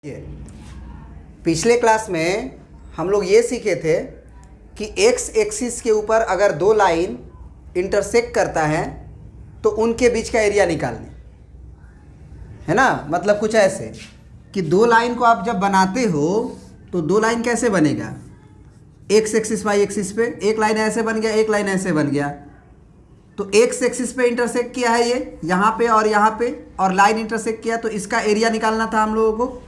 ये पिछले क्लास में हम लोग ये सीखे थे कि एक्स एक्सिस के ऊपर अगर दो लाइन इंटरसेक्ट करता है तो उनके बीच का एरिया निकालने है ना। मतलब कुछ ऐसे कि दो लाइन को आप जब बनाते हो तो दो लाइन कैसे बनेगा, एक्स एक्सिस वाई एक्सिस पे एक लाइन ऐसे बन गया, एक लाइन ऐसे बन गया। तो एक्स एक्सिस पे इंटरसेक्ट किया है ये यहाँ पे और यहाँ पे, और लाइन इंटरसेक्ट किया, तो इसका एरिया निकालना था हम लोगों को।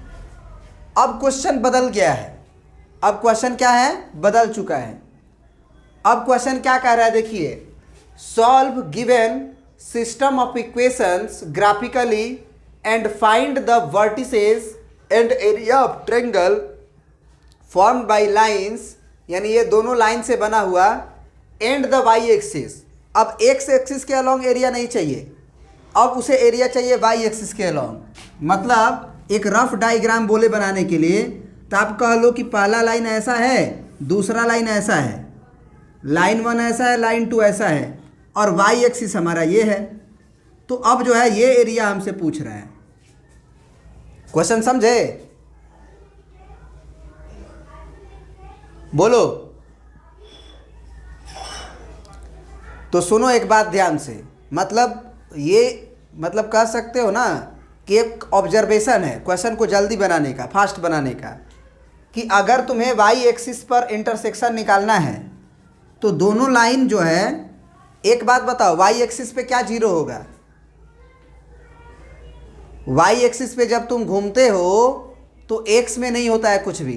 अब क्वेश्चन बदल गया है। अब क्वेश्चन क्या है, बदल चुका है। अब क्वेश्चन क्या कह रहा है, देखिए, solve given system of equations graphically and find the vertices and area of triangle formed by lines, यानी ये दोनों लाइन से बना हुआ, एंड द वाई एक्सिस। अब एक्स एक्सिस के अलोंग एरिया नहीं चाहिए, अब उसे एरिया चाहिए वाई एक्सिस के अलोंग। मतलब एक रफ डायग्राम बोले बनाने के लिए तो आप कह लो कि पहला लाइन ऐसा है, दूसरा लाइन ऐसा है, लाइन 1 ऐसा है, लाइन 2 ऐसा है, और वाई एक्सिस हमारा ये है। तो अब जो है ये एरिया हमसे पूछ रहा है। क्वेश्चन समझे? बोलो। तो सुनो एक बात ध्यान से, मतलब कह सकते हो ना कि एक ऑब्जर्वेशन है क्वेश्चन को जल्दी बनाने का, फास्ट बनाने का, कि अगर तुम्हें वाई एक्सिस पर इंटरसेक्शन निकालना है तो दोनों लाइन जो है, एक बात बताओ, वाई एक्सिस पे क्या जीरो होगा? वाई एक्सिस पे जब तुम घूमते हो तो एक्स में नहीं होता है कुछ भी,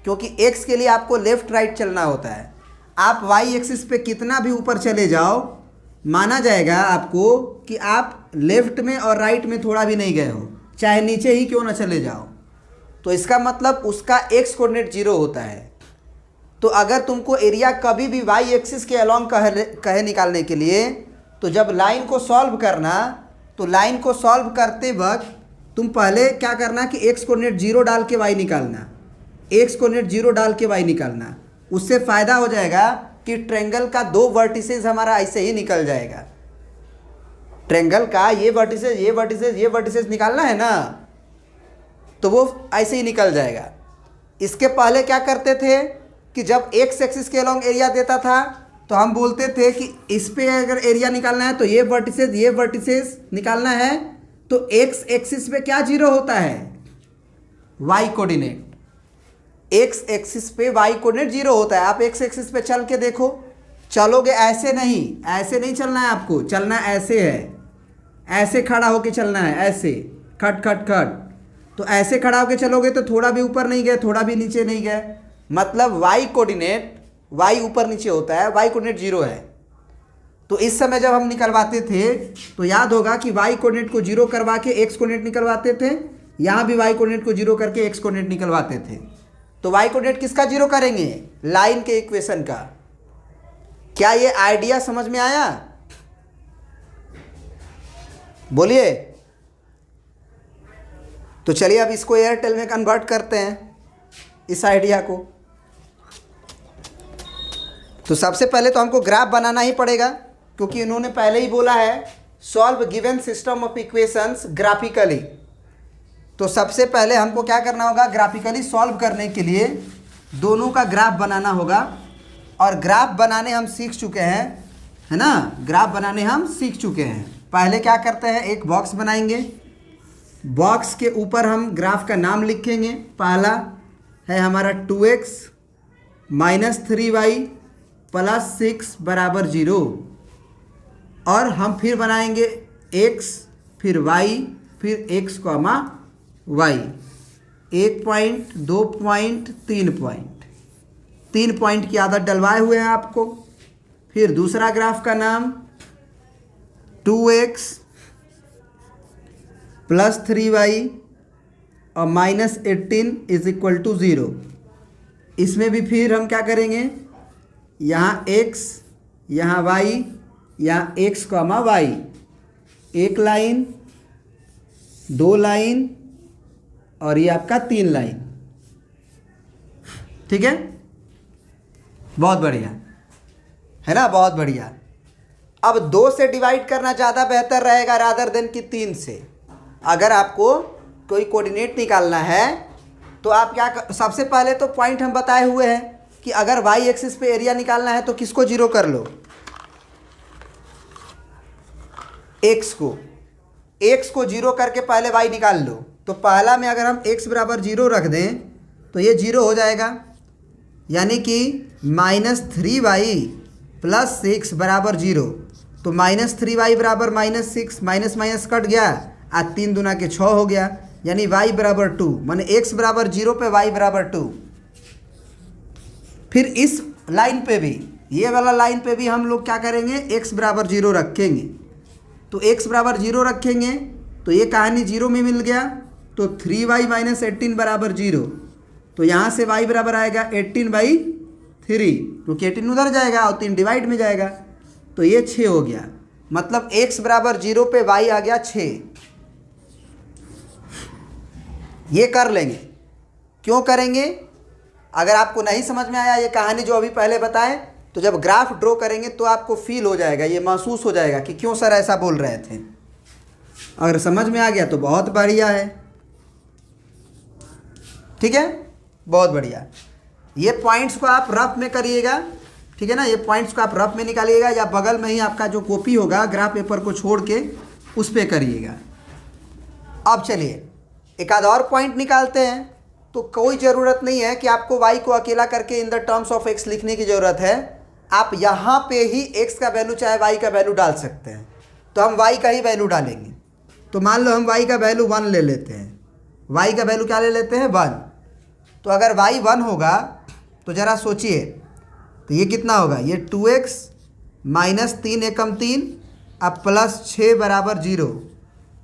क्योंकि एक्स के लिए आपको लेफ्ट राइट चलना होता है। आप वाई एक्सिस पे कितना भी ऊपर चले जाओ, माना जाएगा आपको कि आप लेफ्ट में और राइट में थोड़ा भी नहीं गए हो, चाहे नीचे ही क्यों ना चले जाओ। तो इसका मतलब उसका एक्स कोऑर्डिनेट जीरो होता है। तो अगर तुमको एरिया कभी भी वाई एक्सिस के अलोंग कहे निकालने के लिए, तो जब लाइन को सॉल्व करना, तो लाइन को सॉल्व करते वक्त तुम पहले क्या करना कि एक्स कोऑर्डिनेट जीरो डाल के वाई निकालना, एक्स कोऑर्डिनेट जीरो डाल के वाई निकालना। उससे फ़ायदा हो जाएगा कि ट्रायंगल का दो वर्टिसेस हमारा ऐसे ही निकल जाएगा। ट्रायंगल का ये वर्टिसेस, ये वर्टिसेस, ये वर्टिसेस निकालना है ना, तो वो ऐसे ही निकल जाएगा। इसके पहले क्या करते थे कि जब एक्स एक्सिस के अलोंग एरिया देता था तो हम बोलते थे कि इस पे अगर एरिया निकालना है तो ये वर्टिसेस निकालना है, तो एक्स एक्सिस पे क्या जीरो होता है, वाई कोऑर्डिनेट। एक्स एक्सिस पे वाई कोऑर्डिनेट जीरो होता है। आप एक्स एक्सिस पे चल के देखो, चलोगे ऐसे नहीं चलना है आपको, चलना ऐसे है, ऐसे खड़ा होके चलना है, ऐसे खट खट खट। तो ऐसे खड़ा होके चलोगे तो थोड़ा भी ऊपर नहीं गए, थोड़ा भी नीचे नहीं गए, मतलब वाई कोऑर्डिनेट, वाई ऊपर नीचे होता है, वाई कोऑर्डिनेट जीरो है। तो इस समय जब हम निकलवाते थे तो याद होगा कि वाई कोऑर्डिनेट को जीरो करवा के एक्स कोऑर्डिनेट निकलवाते थे, यहाँ भी वाई कोऑर्डिनेट को जीरो करके एक्स कोऑर्डिनेट निकलवाते थे। तो वाई कोऑर्डिनेट किसका जीरो करेंगे, लाइन के इक्वेशन का। क्या ये आइडिया समझ में आया? बोलिए। तो चलिए अब इसको एयरटेल में कन्वर्ट करते हैं, इस आइडिया को। तो सबसे पहले तो हमको ग्राफ बनाना ही पड़ेगा, क्योंकि इन्होंने पहले ही बोला है solve given system of equations graphically. तो सबसे पहले हमको क्या करना होगा, ग्राफिकली सॉल्व करने के लिए दोनों का ग्राफ बनाना होगा। और ग्राफ बनाने हम सीख चुके हैं, है ना, ग्राफ बनाने हम सीख चुके हैं। पहले क्या करते हैं, एक बॉक्स बनाएंगे, बॉक्स के ऊपर हम ग्राफ का नाम लिखेंगे। पहला है हमारा 2x - 3y + 6 = 0। और हम फिर बनाएंगे x, फिर y, फिर x, y, 1 point, 2 point, 3 point, 3 point की आदत डलवाए हुए हैं आपको। फिर दूसरा ग्राफ का नाम 2x + 3y और -18 = 0। इसमें भी फिर हम क्या करेंगे, यहाँ x, यहाँ y, यहाँ x, y, एक लाइन, 2 लाइन, और ये आपका 3 लाइन। ठीक है, बहुत बढ़िया है ना, बहुत बढ़िया। अब 2 से डिवाइड करना ज़्यादा बेहतर रहेगा रादर देन कि 3 से। अगर आपको कोई कोऑर्डिनेट निकालना है तो आप सबसे पहले तो पॉइंट हम बताए हुए हैं कि अगर वाई एक्सिस पे एरिया निकालना है तो किसको जीरो कर लो, एक्स को जीरो करके पहले वाई निकाल लो। तो पहला में अगर हम एक्स बराबर जीरो रख दें तो ये जीरो हो जाएगा, यानी कि -3y + 6 बराबर जीरो। तो -3y बराबर -6, माइनस माइनस कट गया, आज 3 दूना के 6 हो गया, यानी y बराबर 2, माने x बराबर जीरो पे y बराबर 2। फिर इस लाइन पे भी, ये वाला लाइन पे भी हम लोग क्या करेंगे, x बराबर जीरो रखेंगे। तो x बराबर जीरो रखेंगे तो ये कहानी जीरो में मिल गया, तो 3y - 18 बराबर जीरो। तो यहाँ से y बराबर आएगा 18/3, क्योंकि 18 उधर जाएगा और 3 डिवाइड में जाएगा, तो ये 6 हो गया। मतलब x बराबर जीरो पे y आ गया 6। ये कर लेंगे। क्यों करेंगे? अगर आपको नहीं समझ में आया ये कहानी जो अभी पहले बताए, तो जब ग्राफ ड्रॉ करेंगे तो आपको फील हो जाएगा, ये महसूस हो जाएगा कि क्यों सर ऐसा बोल रहे थे। अगर समझ में आ गया तो बहुत बढ़िया है, ठीक है, बहुत बढ़िया। ये पॉइंट्स को आप रफ में करिएगा, ठीक है ना, ये पॉइंट्स को आप रफ में निकालिएगा या बगल में ही आपका जो कॉपी होगा ग्राफ पेपर को छोड़ के उस पर करिएगा। अब चलिए एक आध और पॉइंट निकालते हैं। तो कोई ज़रूरत नहीं है कि आपको y को अकेला करके in the terms of x लिखने की ज़रूरत है, आप यहाँ पे ही x का वैल्यू चाहे y का वैल्यू डाल सकते हैं। तो हम y का ही वैल्यू डालेंगे। तो मान लो हम y का वैल्यू 1 ले लेते हैं, y का वैल्यू क्या ले लेते हैं, 1। तो अगर y 1 होगा तो ज़रा सोचिए, तो ये कितना होगा, ये 2x - 3 एकम 3 अब +6 बराबर 0।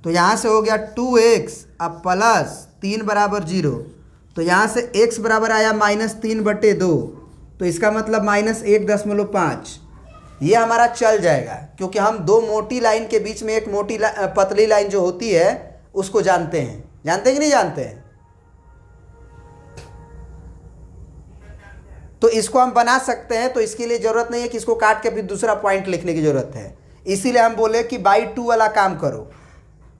तो यहाँ से हो गया 2x अब +3 बराबर 0। तो यहाँ से x बराबर आया -3/2, तो इसका मतलब -1.5। ये हमारा चल जाएगा, क्योंकि हम दो मोटी लाइन के बीच में एक मोटी पतली लाइन जो होती है उसको जानते हैं। जानते हैं कि नहीं जानते हैं? तो इसको हम बना सकते हैं। तो इसके लिए ज़रूरत नहीं है कि इसको काट के फिर दूसरा पॉइंट लिखने की ज़रूरत है। इसीलिए हम बोले कि बाई 2 वाला काम करो,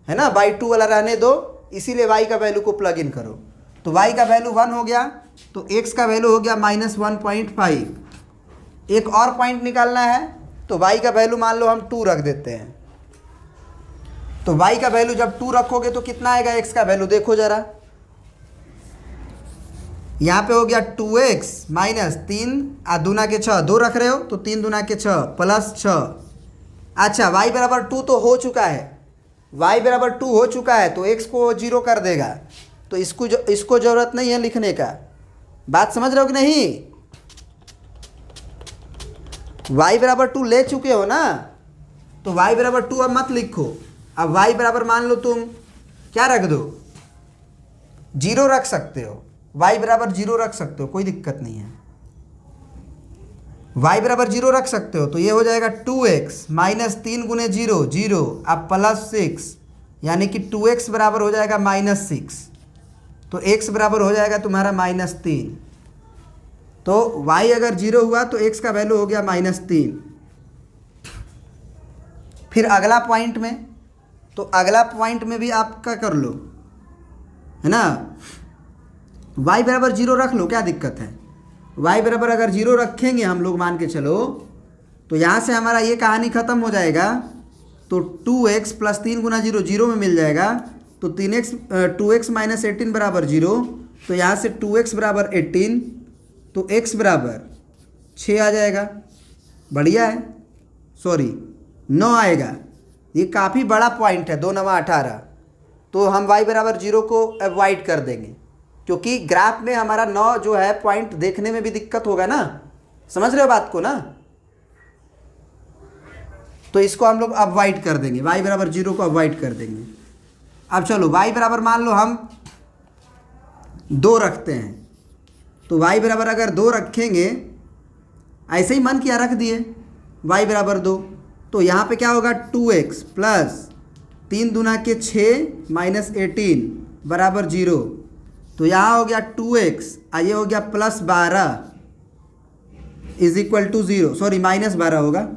है ना, बाई 2 वाला रहने दो, इसीलिए y का वैल्यू को प्लग इन करो। तो y का वैल्यू 1 हो गया, तो x का वैल्यू हो गया -1.5। एक और पॉइंट निकालना है, तो y का वैल्यू मान लो हम 2 रख देते हैं। तो y का वैल्यू जब 2 रखोगे तो कितना आएगा x का वैल्यू, देखो ज़रा, यहाँ पे हो गया 2x - 3 दूना के 6, 2 रख रहे हो तो 3 दूना के 6 +6। अच्छा, y बराबर 2 तो हो चुका है, y बराबर 2 हो चुका है, तो x को 0 कर देगा। तो इसको ज़रूरत नहीं है लिखने का। बात समझ रहे हो कि नहीं? y बराबर 2 ले चुके हो ना, तो y बराबर 2 अब मत लिखो। अब y बराबर मान लो तुम क्या रख दो, 0 रख सकते हो, y बराबर 0 रख सकते हो, कोई दिक्कत नहीं है। y बराबर 0 रख सकते हो, तो ये हो जाएगा 2x - 3 × 0 0 अब +6, यानी कि 2x बराबर हो जाएगा -6। तो x बराबर हो जाएगा तुम्हारा -3। तो y अगर 0 हुआ तो x का वैल्यू हो गया -3। फिर अगला पॉइंट में, तो अगला पॉइंट में भी आपका कर लो, है ना, y बराबर 0 रख लो, क्या दिक्कत है। y बराबर अगर 0 रखेंगे हम लोग, मान के चलो, तो यहाँ से हमारा ये कहानी ख़त्म हो जाएगा। तो 2x + 3 × 0 0 में मिल जाएगा, तो 2x - 18 बराबर 0। तो यहाँ से 2x बराबर 18, तो x बराबर 6 आ जाएगा। बढ़िया है, सॉरी 9 आएगा। ये काफ़ी बड़ा पॉइंट है, 2 9 18। तो हम y बराबर 0 को अवॉइड कर देंगे, क्योंकि ग्राफ में हमारा 9 जो है पॉइंट देखने में भी दिक्कत होगा ना। समझ रहे हो बात को ना? तो इसको हम लोग अवॉइड कर देंगे, y बराबर 0 को अवॉइड कर देंगे। अब चलो y बराबर मान लो हम 2 रखते हैं। तो y बराबर अगर 2 रखेंगे, ऐसे ही मन किया रख दिए, y बराबर 2, तो यहाँ पे क्या होगा, 2x + 3 दूना के 6 - 18 बराबर 0। तो यहाँ हो गया 2x, ये हो गया +12 = 0, सॉरी -12 होगा,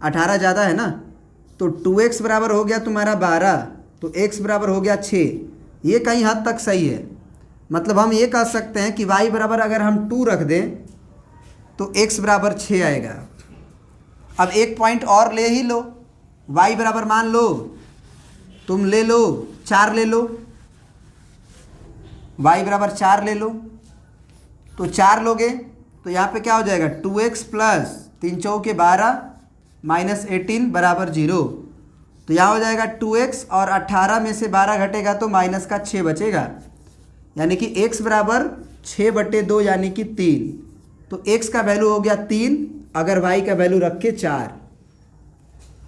18 ज़्यादा है ना। तो 2x बराबर हो गया तुम्हारा 12, तो x बराबर हो गया 6। ये कहीं हद तक सही है, मतलब हम ये कह सकते हैं कि y बराबर अगर हम 2 रख दें तो x बराबर 6 आएगा। अब एक पॉइंट और ले ही लो, y बराबर मान लो तुम ले लो 4 ले लो, y बराबर 4 ले लो। तो 4 लोगे तो यहाँ पे क्या हो जाएगा 2x प्लस 3 चौके 12 माइनस 18 बराबर 0। तो यहाँ हो जाएगा 2x और 18 में से 12 घटेगा तो माइनस का 6 बचेगा, यानी कि x बराबर 6/2 यानी कि 3। तो x का वैल्यू हो गया 3, अगर y का वैल्यू रखे 4।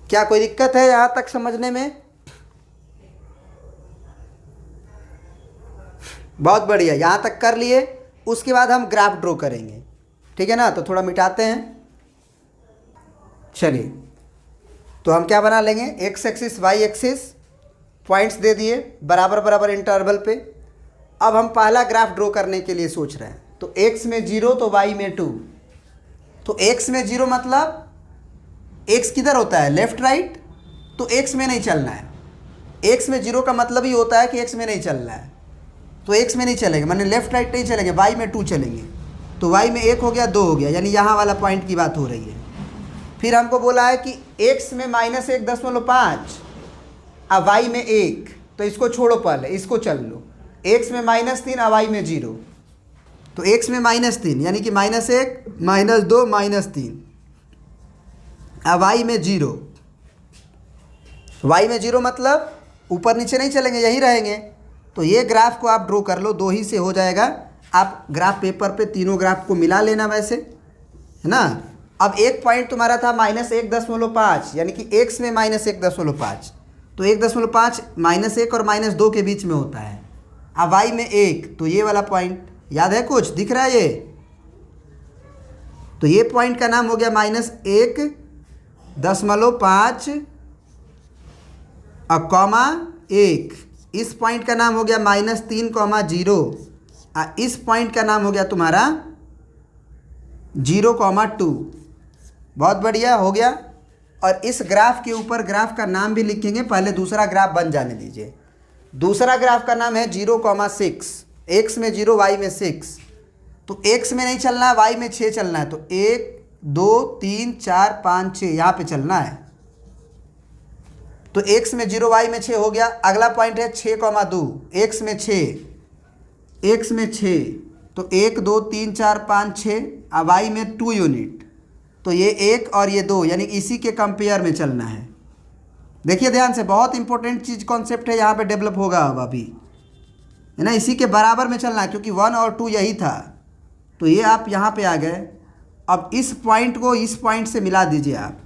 क्या कोई दिक्कत है यहाँ तक समझने में? बहुत बढ़िया, यहाँ तक कर लिए। उसके बाद हम ग्राफ ड्रॉ करेंगे, ठीक है ना। तो थोड़ा मिटाते हैं, चलिए। तो हम क्या बना लेंगे, x axis y axis, points दे दिए बराबर बराबर इंटरवल पे। अब हम पहला ग्राफ ड्रॉ करने के लिए सोच रहे हैं। तो x में 0 तो y में 2। तो x में 0 मतलब x किधर होता है, लेफ्ट राइट, तो x में नहीं चलना है। x में 0 का मतलब ही होता है कि x में नहीं चलना है, तो x में नहीं चलेंगे, माने लेफ्ट राइट नहीं चलेंगे, y में 2 चलेंगे। तो y में 1 हो गया, 2 हो गया, यानी यहाँ वाला पॉइंट की बात हो रही है। फिर हमको बोला है कि x में -1.5, अब y में 1, तो इसको छोड़ो, पहले इसको चल लो। x में -3 और y में 0, तो x में -3 यानी कि -1 -2 -3, अब y में 0। y में 0 मतलब ऊपर नीचे नहीं चलेंगे, यही रहेंगे। तो ये ग्राफ को आप ड्रॉ कर लो, 2 ही से हो जाएगा। आप ग्राफ पेपर पे तीनों ग्राफ को मिला लेना वैसे, है ना। अब एक पॉइंट तुम्हारा था -1.5, यानी कि x में -1.5, तो 1.5 -1 और -2 के बीच में होता है। अब y में 1, तो ये वाला पॉइंट याद है, कुछ दिख रहा है ये, तो ये पॉइंट का नाम हो गया -1.5 और कॉमा 1। इस पॉइंट का नाम हो गया -3,0, इस पॉइंट का नाम हो गया तुम्हारा 0,2। बहुत बढ़िया हो गया। और इस ग्राफ के ऊपर ग्राफ का नाम भी लिखेंगे, पहले दूसरा ग्राफ बन जाने दीजिए। दूसरा ग्राफ का नाम है 0,6, x में 0 y में 6। तो x में नहीं चलना है, y में 6 चलना है। तो 1 2 3 4 5 6 यहाँ पे चलना है। तो x में 0 y में 6 हो गया। अगला पॉइंट है 6,2, x में 6, तो 1 2 3 4 5 6, अब y में 2 यूनिट, तो ये 1 और ये 2, यानी इसी के कंपेयर में चलना है। देखिए ध्यान से, बहुत इंपॉर्टेंट चीज़ कॉन्सेप्ट है, यहाँ पे डेवलप होगा अब अभी, है ना। इसी के बराबर में चलना है, क्योंकि 1 और 2 यही था। तो ये आप यहाँ पे आ गए। अब इस पॉइंट को इस पॉइंट से मिला दीजिए आप,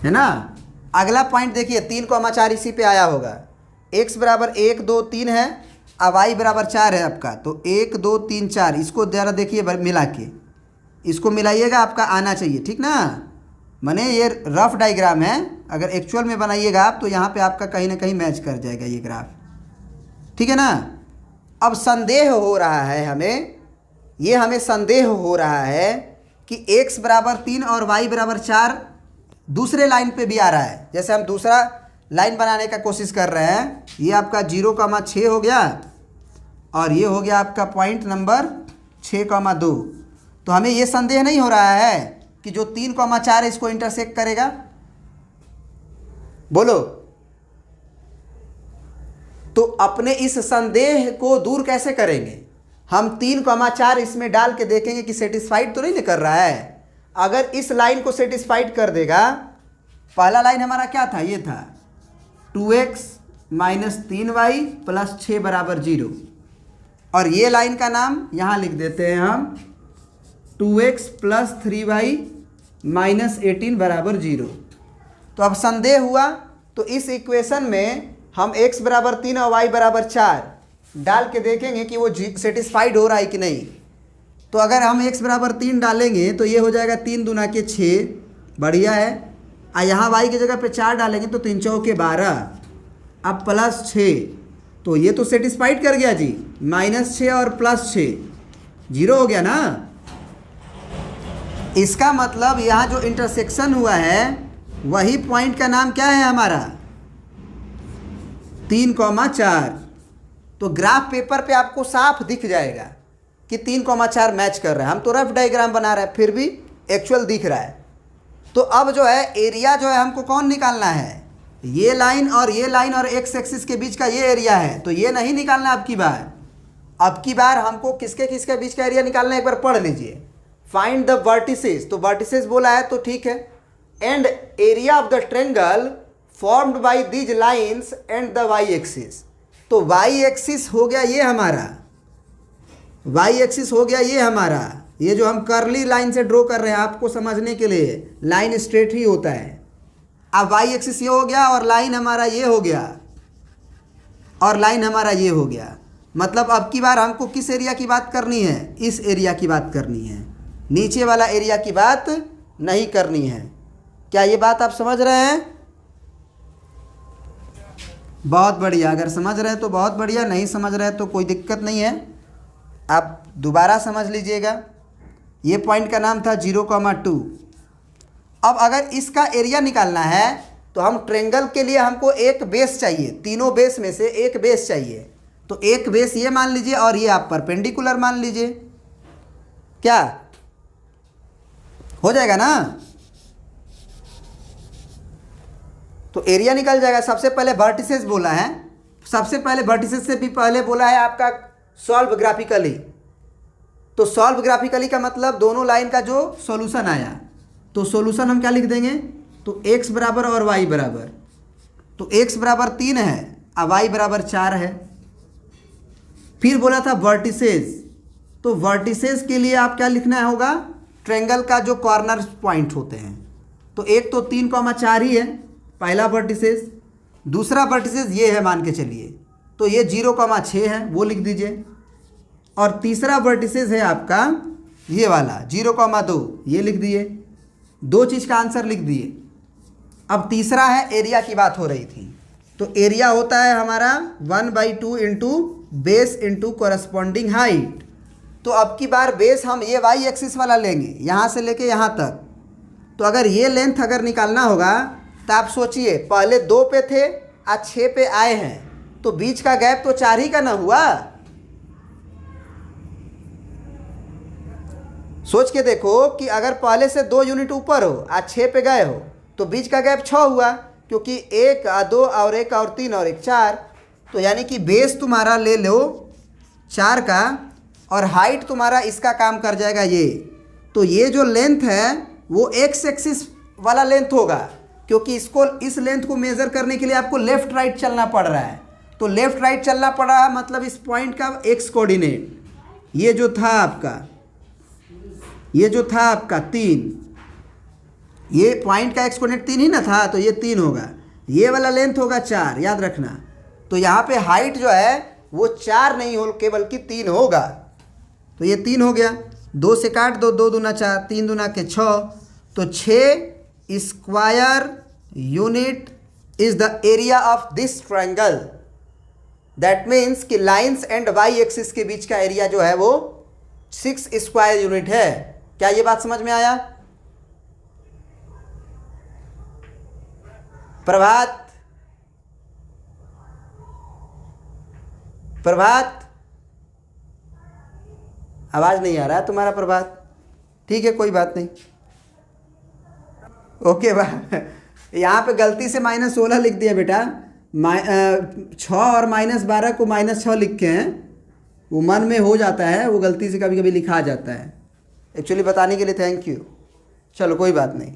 है ना। अगला पॉइंट देखिए 3,4 इसी पे आया होगा। x बराबर 1 2 3 है, अब y बराबर 4 है आपका। तो 1 2 3 4, इसको ज़रा देखिए मिला के, इसको मिलाइएगा, आपका आना चाहिए, ठीक ना। माने ये रफ डायग्राम है, अगर एक्चुअल में बनाइएगा आप तो यहाँ पे आपका कहीं ना कहीं मैच कर जाएगा ये ग्राफ, ठीक है ना। अब संदेह हो रहा है हमें संदेह हो रहा है कि x बराबर 3 और y बराबर 4 दूसरे लाइन पे भी आ रहा है। जैसे हम दूसरा लाइन बनाने का कोशिश कर रहे हैं, ये आपका 0,6 हो गया और ये हो गया आपका पॉइंट नंबर 6,2। तो हमें ये संदेह नहीं हो रहा है कि जो 3,4 इसको इंटरसेक्ट करेगा, बोलो। तो अपने इस संदेह को दूर कैसे करेंगे, हम 3,4 इसमें डाल के देखेंगे कि सेटिस्फाइड तो नहीं कर रहा है। अगर इस लाइन को सेटिस्फाइड कर देगा, पहला लाइन हमारा क्या था, ये था 2x माइनस 3y प्लस 6 बराबर 0, और ये लाइन का नाम यहाँ लिख देते हैं हम 2x प्लस 3y माइनस 18 बराबर 0। तो अब संदेह हुआ, तो इस इक्वेशन में हम x बराबर 3 और y बराबर 4 डाल के देखेंगे कि वो सेटिस्फाइड हो रहा है कि नहीं। तो अगर हम x बराबर 3 डालेंगे तो ये हो जाएगा 3 दूना के 6, बढ़िया है। और यहाँ y की जगह पे 4 डालेंगे तो 3 चौके 12, अब प्लस 6, तो ये तो सेटिस्फाइड कर गया जी। -6 और +6 0 हो गया ना। इसका मतलब यहाँ जो इंटरसेक्शन हुआ है वही पॉइंट का नाम क्या है हमारा, 3,4। तो ग्राफ पेपर पे आपको साफ दिख जाएगा कि 3,4 मैच कर रहा है। हम तो रफ डायग्राम बना रहे हैं फिर भी एक्चुअल दिख रहा है। तो अब जो है एरिया जो है हमको कौन निकालना है, ये लाइन और एक्स एक्सिस के बीच का ये एरिया है। तो ये नहीं निकालना अब की बार हमको किसके किसके बीच का एरिया निकालना है, एक बार पढ़ लीजिए। फाइंड द वर्टिसेस, तो वर्टिसेस बोला है तो ठीक है। And area of the triangle formed by these lines and the y axis. तो वाई एक्सिस हो गया ये हमारा, वाई एक्सिस हो गया ये हमारा, ये जो हम कर्ली लाइन से ड्रॉ कर रहे हैं आपको समझने के लिए, लाइन स्ट्रेट ही होता है। अब वाई एक्सिस ये हो गया और लाइन हमारा ये हो गया और लाइन हमारा ये हो गया। मतलब अब की बार हमको किस एरिया की बात करनी है, इस एरिया की बात करनी है, नीचे वाला एरिया की बात नहीं करनी है। क्या ये बात आप समझ रहे हैं? बहुत बढ़िया, अगर समझ रहे हैं तो बहुत बढ़िया, नहीं समझ रहे हैं तो कोई दिक्कत नहीं है, आप दोबारा समझ लीजिएगा। ये पॉइंट का नाम था 0,2। अब अगर इसका एरिया निकालना है तो हम ट्रेंगल के लिए हमको एक बेस चाहिए, तीनों बेस में से एक बेस चाहिए। तो एक बेस ये मान लीजिए और ये आप परपेंडिकुलर मान लीजिए, क्या हो जाएगा ना? तो एरिया निकल जाएगा। सबसे पहले वर्टिसेस बोला है, सबसे पहले वर्टिसेस से भी पहले बोला है आपका सॉल्व ग्राफिकली। तो सॉल्व ग्राफिकली का मतलब दोनों लाइन का जो सॉल्यूशन आया, तो सॉल्यूशन हम क्या लिख देंगे, तो x बराबर और y बराबर, तो x बराबर 3 है और y बराबर 4 है। फिर बोला था वर्टिसेस, तो वर्टिसेस के लिए आप क्या लिखना होगा, ट्रायंगल का जो कॉर्नर पॉइंट होते हैं। तो एक तो 3,4 ही है पहला वर्टिसेस, दूसरा वर्टिसेस ये है मान के चलिए, तो ये 0,6 है वो लिख दीजिए, और तीसरा वर्टिसेस है आपका ये वाला 0,2 ये लिख दिए। दो चीज़ का आंसर लिख दिए। अब तीसरा है एरिया की बात हो रही थी, तो एरिया होता है हमारा 1/2 into base into corresponding height. तो अब की बार बेस हम ये वाई एक्सिस वाला लेंगे, यहाँ से लेके यहाँ तक। तो अगर ये लेंथ अगर निकालना होगा तो आप सोचिए, पहले 2 पे थे आज 6 पे आए हैं, तो बीच का गैप तो 4 ही का ना हुआ। सोच के देखो कि अगर पहले से 2 यूनिट ऊपर हो आज 6 पे गए हो तो बीच का गैप 6 हुआ, क्योंकि 1 2 और 1 और 3 और 1 4। तो यानी कि बेस तुम्हारा ले लो 4 का और हाइट तुम्हारा इसका काम कर जाएगा ये। तो ये जो लेंथ है वो एक्स एक्सिस वाला लेंथ होगा, क्योंकि इसको इस लेंथ को मेज़र करने के लिए आपको लेफ़्ट राइट चलना पड़ रहा है। तो लेफ़्ट राइट चलना पड़ रहा है मतलब इस पॉइंट का एक्स कोऑर्डिनेट ये जो था आपका 3, ये पॉइंट का एक्स कोऑर्डिनेट 3 ही ना था, तो ये 3 होगा, ये वाला लेंथ होगा 4, याद रखना। तो यहाँ पे हाइट जो है वो 4 नहीं हो के बल्कि 3 होगा। तो ये 3 हो गया, 2 से काट दो, 2 दूना 4, 3 दूना के 6, तो 6 square unit is the area of this triangle. That means कि लाइंस एंड वाई एक्सिस के बीच का एरिया जो है वो 6 स्क्वायर यूनिट है। क्या ये बात समझ में आया? प्रभात आवाज़ नहीं आ रहा है तुम्हारा प्रभात? ठीक है कोई बात नहीं, ओके बा यहाँ पे गलती से -16 लिख दिया बेटा, 6 और -12 को -6 लिखे हैं, वो मन में हो जाता है, वो गलती से कभी कभी लिखा जाता है। एक्चुअली बताने के लिए थैंक यू, चलो कोई बात नहीं।